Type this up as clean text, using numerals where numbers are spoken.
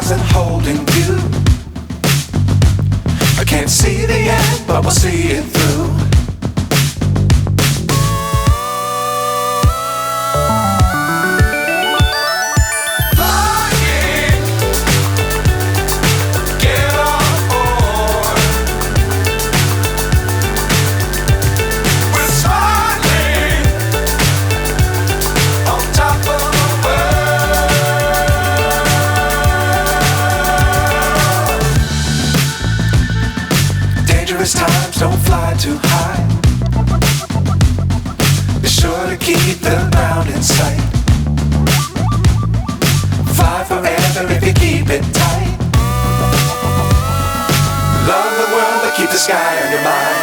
stars and holding you. I can't see the end, but we'll see it through. Times don't fly too high. Be sure to keep the ground in sight. Fly forever if you keep it tight. Love the world but keep the sky on your mind.